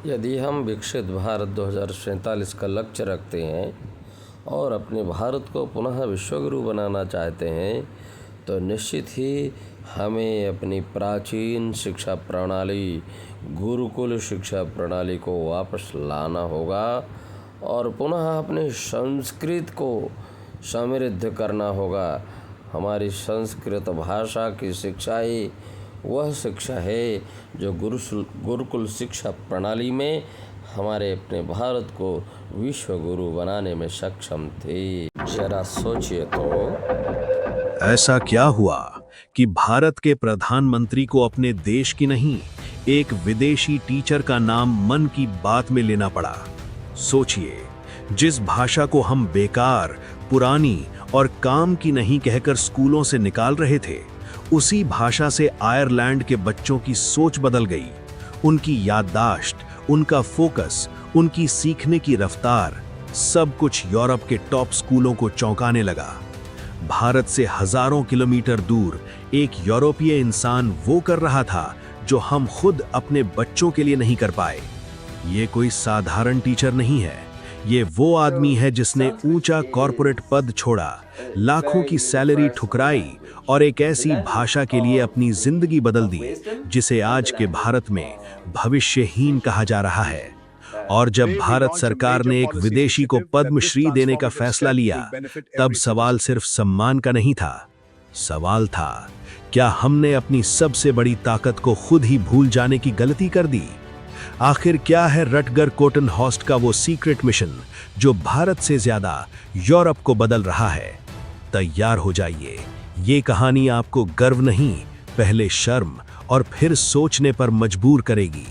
यदि हम विकसित भारत 2047 का लक्ष्य रखते हैं और अपने भारत को पुनः विश्वगुरु बनाना चाहते हैं तो निश्चित ही हमें अपनी प्राचीन शिक्षा प्रणाली गुरुकुल शिक्षा प्रणाली को वापस लाना होगा और पुनः अपनी संस्कृत को समृद्ध करना होगा। हमारी संस्कृत भाषा की शिक्षा ही वह शिक्षा है जो गुरुकुल शिक्षा प्रणाली में हमारे अपने भारत को विश्व गुरु बनाने में सक्षम थे। जरा सोचिए तो ऐसा क्या हुआ कि भारत के प्रधानमंत्री को अपने देश की नहीं, एक विदेशी टीचर का नाम मन की बात में लेना पड़ा। सोचिए, जिस भाषा को हम बेकार, पुरानी और काम की नहीं कहकर स्कूलों से निकाल रहे थे, उसी भाषा से आयरलैंड के बच्चों की सोच बदल गई। उनकी याददाश्त, उनका फोकस, उनकी सीखने की रफ्तार, सब कुछ यूरोप के टॉप स्कूलों को चौंकाने लगा। भारत से हजारों किलोमीटर दूर एक यूरोपीय इंसान वो कर रहा था जो हम खुद अपने बच्चों के लिए नहीं कर पाए। ये कोई साधारण टीचर नहीं है, ये वो आदमी है जिसने ऊंचा कॉर्पोरेट पद छोड़ा, लाखों की सैलरी ठुकराई और एक ऐसी भाषा के लिए अपनी जिंदगी बदल दी जिसे आज के भारत में भविष्यहीन कहा जा रहा है। और जब भारत सरकार ने एक विदेशी को पद्मश्री देने का फैसला लिया, तब सवाल सिर्फ सम्मान का नहीं था। सवाल था, क्या हमने अपनी सबसे बड़ी ताकत को खुद ही भूल जाने की गलती कर दी? आखिर क्या है रटगर कोटनहॉर्स्ट का वो सीक्रेट मिशन जो भारत से ज्यादा यूरोप को बदल रहा है? तैयार हो जाइए, ये कहानी आपको गर्व नहीं, पहले शर्म और फिर सोचने पर मजबूर करेगी।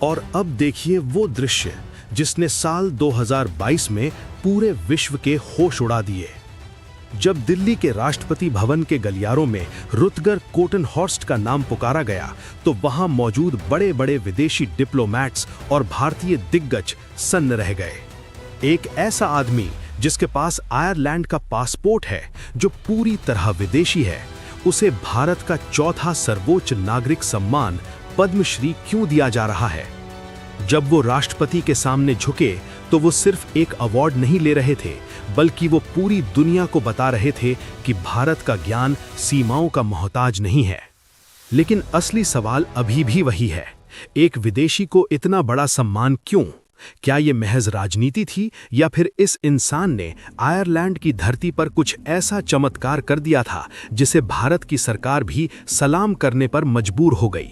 और अब देखिए वो दृश्य जिसने साल 2022 में पूरे विश्व के होश उड़ा दिए। जब दिल्ली के राष्ट्रपति भवन के गलियारों में रुतगर कोटनहॉर्स्ट का नाम पुकारा गया, तो वहां मौजूद बड़े बड़े विदेशी डिप्लोमैट्स और भारतीय दिग्गज सन्न रह गए। एक ऐसा आदमी जिसके पास आयरलैंड का पासपोर्ट है, जो पूरी तरह विदेशी है, उसे भारत का चौथा सर्वोच्च नागरिक सम्मान पद्मश्री क्यों दिया जा रहा है? जब वो राष्ट्रपति के सामने झुके तो वो सिर्फ एक अवार्ड नहीं ले रहे थे, बल्कि वो पूरी दुनिया को बता रहे थे कि भारत का ज्ञान सीमाओं का मोहताज नहीं है। लेकिन असली सवाल अभी भी वही है, एक विदेशी को इतना बड़ा सम्मान क्यों? क्या ये महज राजनीति थी या फिर इस इंसान ने आयरलैंड की धरती पर कुछ ऐसा चमत्कार कर दिया था जिसे भारत की सरकार भी सलाम करने पर मजबूर हो गई?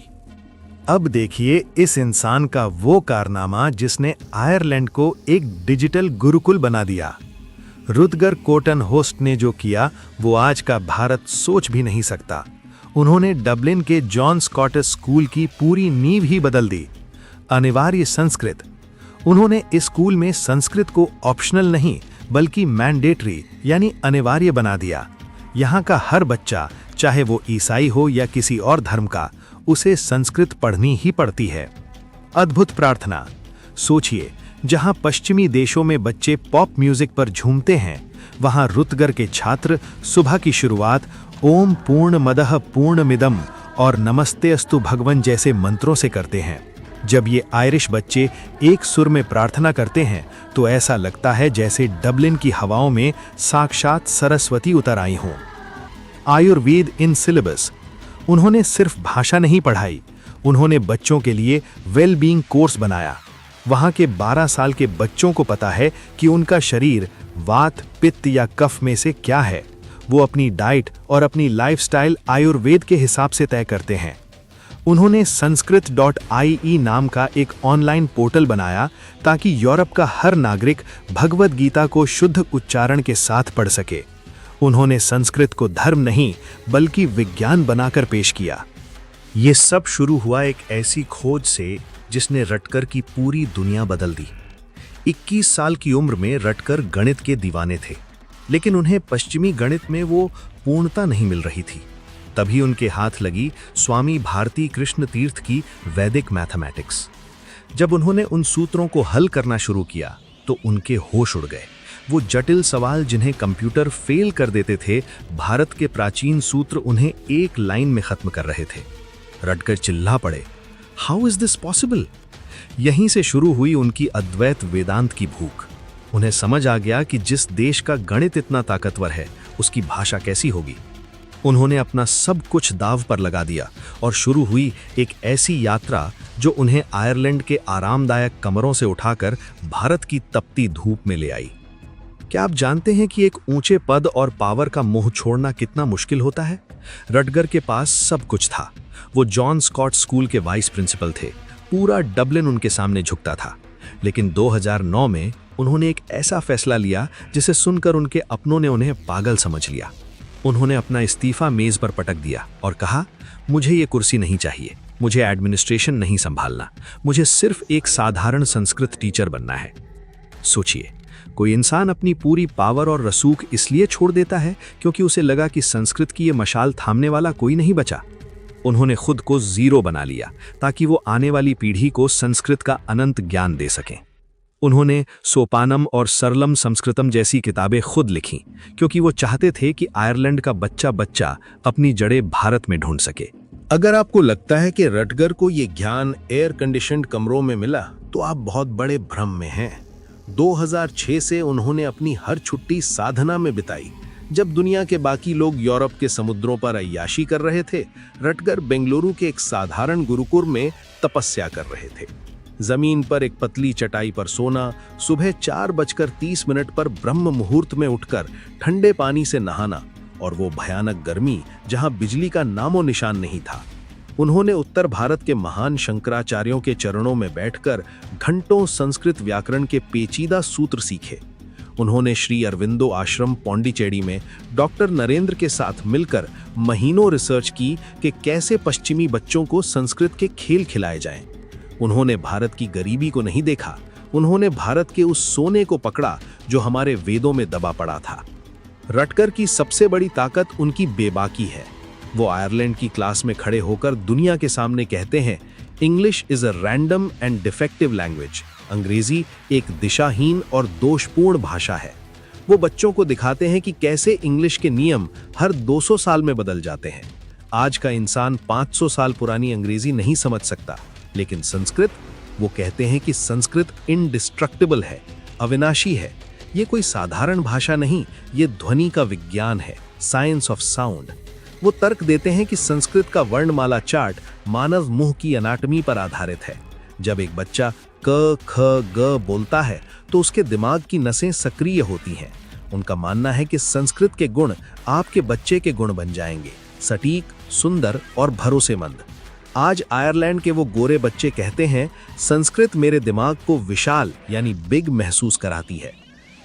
अब देखिए इस इंसान का वो कारनामा जिसने आयरलैंड को एक डिजिटल गुरुकुल बना दिया। रुतगर कोटनहॉर्स्ट ने जो किया वो आज का भारत सोच भी नहीं सकता। उन्होंने डबलिन के जॉन स्कॉटिश स्कूल की पूरी नींव ही बदल दी। अनिवार्य संस्कृत, उन्होंने इस स्कूल में संस्कृत को ऑप्शनल नहीं बल्कि मैंडेटरी यानी अनिवार्य बना दिया। यहाँ का हर बच्चा, चाहे वो ईसाई हो या किसी और धर्म का, उसे संस्कृत पढ़नी ही पड़ती है। अद्भुत प्रार्थना, सोचिए, जहाँ पश्चिमी देशों में बच्चे पॉप म्यूजिक पर झूमते हैं, वहाँ रुतगर के छात्र सुबह की शुरुआत ओम पूर्णमदः पूर्णमिदम् और नमस्ते अस्तु भगवन जैसे मंत्रों से करते हैं। जब ये आयरिश बच्चे एक सुर में प्रार्थना करते हैं तो ऐसा लगता है जैसे डबलिन की हवाओं में साक्षात सरस्वती उतर आई हों। आयुर्वेद इन सिलेबस, उन्होंने सिर्फ भाषा नहीं पढ़ाई, उन्होंने बच्चों के लिए वेलबींग कोर्स बनाया। वहाँ के 12 साल के बच्चों को पता है कि उनका शरीर वात, पित्त या कफ में से क्या है। वो अपनी डाइट और अपनी लाइफस्टाइल आयुर्वेद के हिसाब से तय करते हैं। उन्होंने sanskrit.ie नाम का एक ऑनलाइन पोर्टल बनाया ताकि यूरोप का हर नागरिक भगवद गीता को शुद्ध उच्चारण के साथ पढ़ सके। उन्होंने संस्कृत को धर्म नहीं बल्कि विज्ञान बनाकर पेश किया। ये सब शुरू हुआ एक ऐसी खोज से जिसने रटकर की पूरी दुनिया बदल दी। 21 साल की उम्र में रटकर गणित के दीवाने थे, लेकिन उन्हें पश्चिमी गणित में वो पूर्णता नहीं मिल रही थी। तभी उनके हाथ लगी स्वामी भारती कृष्ण तीर्थ की वैदिक मैथमेटिक्स। जब उन्होंने उन सूत्रों को हल करना शुरू किया तो उनके होश उड़ गए। वो जटिल सवाल जिन्हें कंप्यूटर फेल कर देते थे, भारत के प्राचीन सूत्र उन्हें एक लाइन में खत्म कर रहे थे। रटकर चिल्ला पड़े, हाउ इज दिस पॉसिबल? यहीं से शुरू हुई उनकी अद्वैत वेदांत की भूख। उन्हें समझ आ गया कि जिस देश का गणित इतना ताकतवर है, उसकी भाषा कैसी होगी। उन्होंने अपना सब कुछ दांव पर लगा दिया और शुरू हुई एक ऐसी यात्रा जो उन्हें आयरलैंड के आरामदायक कमरों से उठाकर भारत की तपती धूप में ले आई। क्या आप जानते हैं कि एक ऊंचे पद और पावर का मोह छोड़ना कितना मुश्किल होता है? रटगर के पास सब कुछ था। वो जॉन स्कॉट स्कूल के वाइस प्रिंसिपल थे। पूरा डबलिन उनके सामने झुकता था। लेकिन 2009 में उन्होंने एक ऐसा फैसला लिया जिसे सुनकर उनके अपनों ने उन्हें पागल समझ लिया। उन्होंने अपना इस्तीफा मेज पर पटक दिया और कहा, मुझे ये कुर्सी नहीं चाहिए, मुझे एडमिनिस्ट्रेशन नहीं संभालना, मुझे सिर्फ एक साधारण संस्कृत टीचर बनना है। सोचिए, कोई इंसान अपनी पूरी पावर और रसूख इसलिए छोड़ देता है क्योंकि उसे लगा कि संस्कृत की ये मशाल थामने वाला कोई नहीं बचा। उन्होंने खुद को जीरो बना लिया ताकि वो आने वाली पीढ़ी को संस्कृत का अनंत ज्ञान दे सकें। उन्होंने सोपानम और सरलम संस्कृतम जैसी किताबें खुद लिखीं क्योंकि वो चाहते थे कि आयरलैंड का बच्चा बच्चा अपनी जड़ें भारत में ढूंढ सके। अगर आपको लगता है कि रटगर को ये ज्ञान एयर कंडीशन्ड कमरों में मिला तो आप बहुत बड़े भ्रम में हैं। 2006 से उन्होंने अपनी हर छुट्टी साधना में बिताई। जब दुनिया के बाकी लोग यूरोप के समुद्रों पर अय्याशी कर रहे थे, रटगर बेंगलुरु के एक साधारण गुरुकुल में तपस्या कर रहे थे। जमीन पर एक पतली चटाई पर सोना, सुबह 4:30 पर ब्रह्म मुहूर्त में उठकर ठंडे पानी से नहाना और वो भयानक गर्मी जहां बिजली का नामो निशान नहीं था। उन्होंने उत्तर भारत के महान शंकराचार्यों के चरणों में बैठकर घंटों संस्कृत व्याकरण के पेचीदा सूत्र सीखे। उन्होंने श्री अरविंदो आश्रम पौंडीचेरी में डॉक्टर नरेंद्र के साथ मिलकर महीनों रिसर्च की कि कैसे पश्चिमी बच्चों को संस्कृत के खेल खिलाए जाएं। उन्होंने भारत की गरीबी को नहीं देखा, उन्होंने भारत के उस सोने को पकड़ा जो हमारे वेदों में दबा पड़ा था। रटगर की सबसे बड़ी ताकत उनकी बेबाकी है। वो आयरलैंड की क्लास में खड़े होकर दुनिया के सामने कहते हैं, English is a random and defective language. अंग्रेजी एक दिशाहीन और दोषपूर्ण भाषा है। वो बच्चों को दिखाते हैं कि कैसे इंग्लिश के नियम हर 200 साल में बदल जाते हैं। आज का इंसान 500 साल पुरानी अंग्रेजी नहीं समझ सकता, लेकिन संस्कृत, वो कहते हैं कि संस्कृत इनडिस्ट्रक्टिबल है, अविनाशी है। ये कोई साधारण भाषा नहीं, ये ध्वनि का विज्ञान है, साइंस ऑफ साउंड। वो तर्क देते हैं कि संस्कृत का वर्णमाला चार्ट मानव मुंह की एनाटॉमी पर आधारित है। जब एक बच्चा क, ख, ग बोलता है तो उसके दिमाग की नसें सक्रिय होती हैं। उनका मानना है कि संस्कृत के गुण आपके बच्चे के गुण बन जाएंगे, सटीक, सुंदर और भरोसेमंद। आज आयरलैंड के वो गोरे बच्चे कहते हैं, संस्कृत मेरे दिमाग को विशाल यानी बिग महसूस कराती है।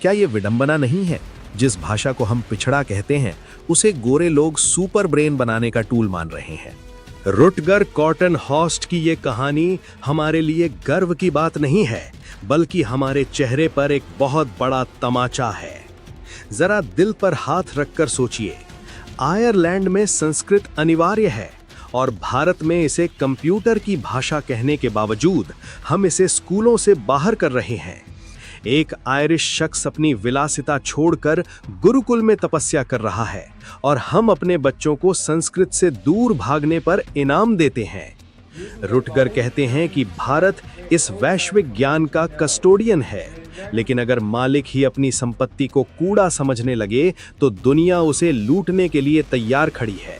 क्या ये विडंबना नहीं है? जिस भाषा को हम पिछड़ा कहते हैं, उसे गोरे लोग सुपर ब्रेन बनाने का टूल मान रहे हैं। रुटगर कॉटन हॉस्ट की ये कहानी हमारे लिए गर्व की बात नहीं है, बल्कि हमारे चेहरे पर एक बहुत बड़ा तमाचा है। जरा दिल पर हाथ रखकर सोचिए, आयरलैंड में संस्कृत अनिवार्य है और भारत में इसे कंप्यूटर की भाषा कहने के बावजूद हम इसे स्कूलों से बाहर कर रहे हैं। एक आयरिश शख्स अपनी विलासिता छोड़कर गुरुकुल में तपस्या कर रहा है और हम अपने बच्चों को संस्कृत से दूर भागने पर इनाम देते हैं। रुटगर कहते हैं कि भारत इस वैश्विक ज्ञान का कस्टोडियन है, लेकिन अगर मालिक ही अपनी संपत्ति को कूड़ा समझने लगे तो दुनिया उसे लूटने के लिए तैयार खड़ी है।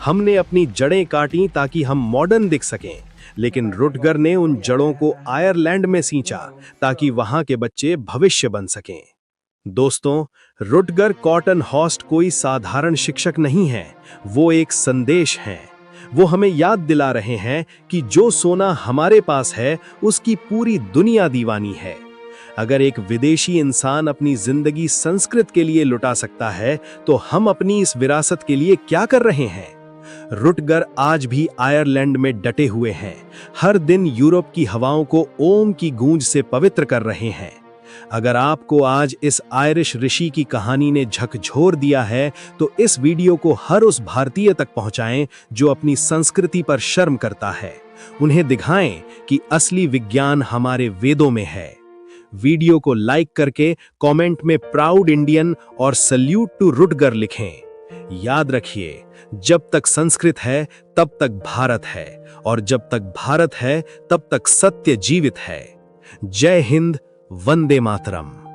हमने अपनी जड़ें काटी ताकि हम मॉडर्न दिख सकें, लेकिन रुटगर ने उन जड़ों को आयरलैंड में सींचा ताकि वहां के बच्चे भविष्य बन सकें। दोस्तों, रुटगर कॉटन हॉस्ट कोई साधारण शिक्षक नहीं है, वो एक संदेश है। वो हमें याद दिला रहे हैं कि जो सोना हमारे पास है उसकी पूरी दुनिया दीवानी है। अगर एक विदेशी इंसान अपनी जिंदगी संस्कृत के लिए लुटा सकता है, तो हम अपनी इस विरासत के लिए क्या कर रहे हैं? रुटगर आज भी आयरलैंड में डटे हुए हैं, हर दिन यूरोप की हवाओं को ओम की गूंज से पवित्र कर रहे हैं। अगर आपको आज इस आयरिश ऋषि की कहानी ने झकझोर दिया है, तो इस वीडियो को हर उस भारतीय तक पहुंचाएं जो अपनी संस्कृति पर शर्म करता है। उन्हें दिखाएं कि असली विज्ञान हमारे वेदों में है। वीडियो को लाइक करके कमेंट में प्राउड इंडियन और सल्यूट टू रुटगर लिखें। याद रखिए, जब तक संस्कृत है तब तक भारत है, और जब तक भारत है तब तक सत्य जीवित है। जय हिंद, वंदे मातरम।